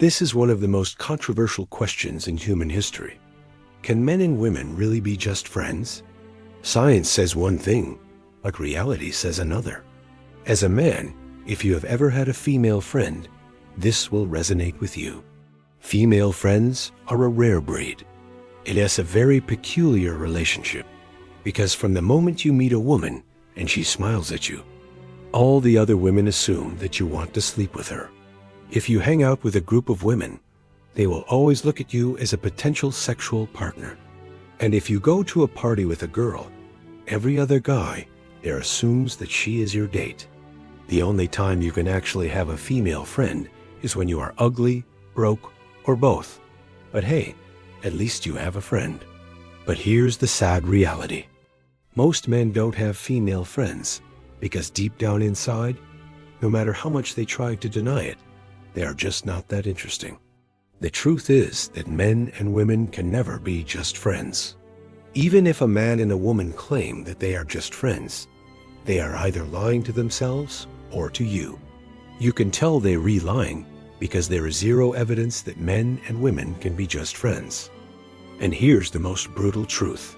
This is one of the most controversial questions in human history. Can men and women really be just friends? Science says one thing, but reality says another. As a man, if you have ever had a female friend, this will resonate with you. Female friends are a rare breed. It has a very peculiar relationship, because from the moment you meet a woman and she smiles at you, all the other women assume that you want to sleep with her. If you hang out with a group of women, they will always look at you as a potential sexual partner. And if you go to a party with a girl, every other guy there assumes that she is your date. The only time you can actually have a female friend is when you are ugly, broke, or both. But hey, at least you have a friend. But here's the sad reality. Most men don't have female friends because deep down inside, no matter how much they try to deny it, they are just not that interesting. The truth is that men and women can never be just friends. Even if a man and a woman claim that they are just friends, they are either lying to themselves or to you. You can tell they're lying because there is zero evidence that men and women can be just friends. And here's the most brutal truth.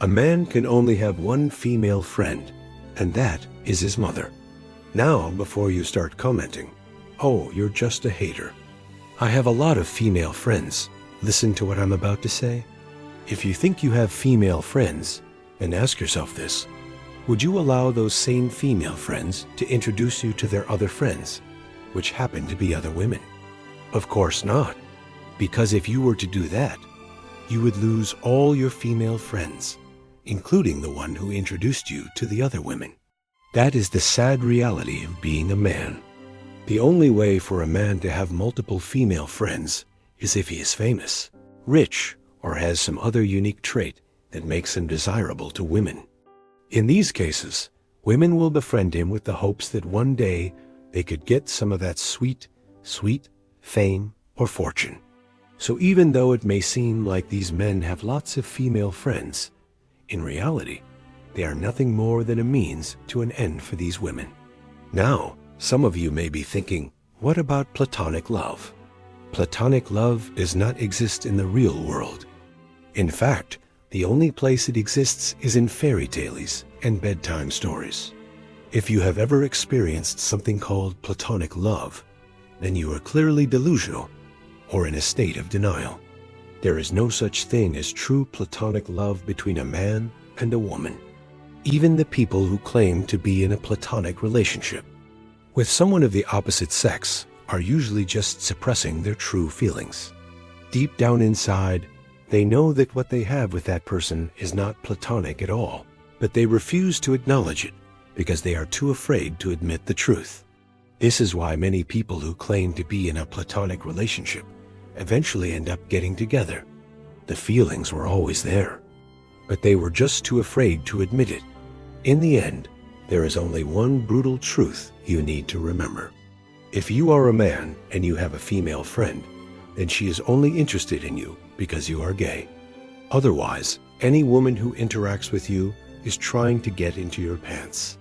A man can only have one female friend, and that is his mother. Now, before you start commenting, "Oh, you're just a hater. I have a lot of female friends," listen to what I'm about to say. If you think you have female friends, then ask yourself this. Would you allow those same female friends to introduce you to their other friends, which happen to be other women? Of course not, because if you were to do that, you would lose all your female friends, including the one who introduced you to the other women. That is the sad reality of being a man. The only way for a man to have multiple female friends is if he is famous, rich, or has some other unique trait that makes him desirable to women. In these cases, women will befriend him with the hopes that one day they could get some of that sweet fame or fortune. So even though it may seem like these men have lots of female friends, in reality, they are nothing more than a means to an end for these women. Now, some of you may be thinking, what about platonic love? Platonic love does not exist in the real world. In fact, the only place it exists is in fairy tales and bedtime stories. If you have ever experienced something called platonic love, then you are clearly delusional or in a state of denial. There is no such thing as true platonic love between a man and a woman. Even the people who claim to be in a platonic relationship with someone of the opposite sex are usually just suppressing their true feelings. Deep down inside, they know that what they have with that person is not platonic at all, but they refuse to acknowledge it because they are too afraid to admit the truth. This is why many people who claim to be in a platonic relationship eventually end up getting together. The feelings were always there, but they were just too afraid to admit it. In the end, there is only one brutal truth you need to remember. If you are a man and you have a female friend, then she is only interested in you because you are gay. Otherwise, any woman who interacts with you is trying to get into your pants.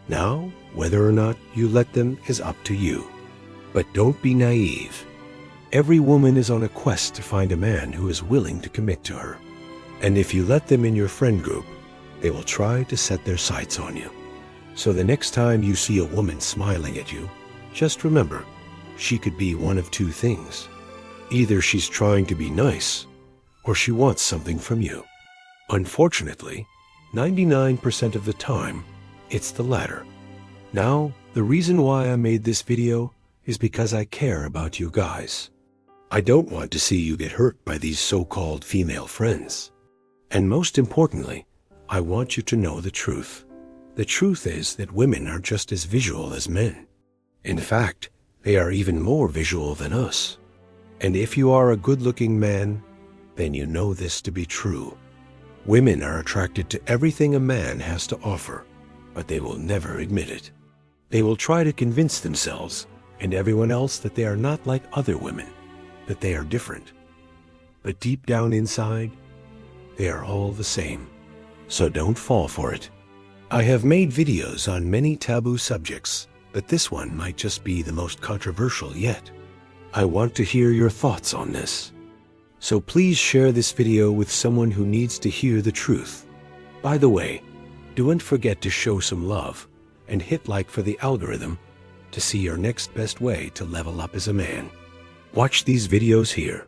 Now, whether or not you let them is up to you. But don't be naive. Every woman is on a quest to find a man who is willing to commit to her. And if you let them in your friend group, they will try to set their sights on you. So the next time you see a woman smiling at you, just remember, she could be one of two things. Either she's trying to be nice, or she wants something from you. Unfortunately, 99% of the time, it's the latter. Now, the reason why I made this video is because I care about you guys. I don't want to see you get hurt by these so-called female friends. And most importantly, I want you to know the truth. The truth is that women are just as visual as men. In fact, they are even more visual than us. And if you are a good-looking man, then you know this to be true. Women are attracted to everything a man has to offer, but they will never admit it. They will try to convince themselves and everyone else that they are not like other women, that they are different. But deep down inside, they are all the same. So don't fall for it. I have made videos on many taboo subjects, but this one might just be the most controversial yet. I want to hear your thoughts on this. So please share this video with someone who needs to hear the truth. By the way, don't forget to show some love and hit like for the algorithm to see your next best way to level up as a man. Watch these videos here.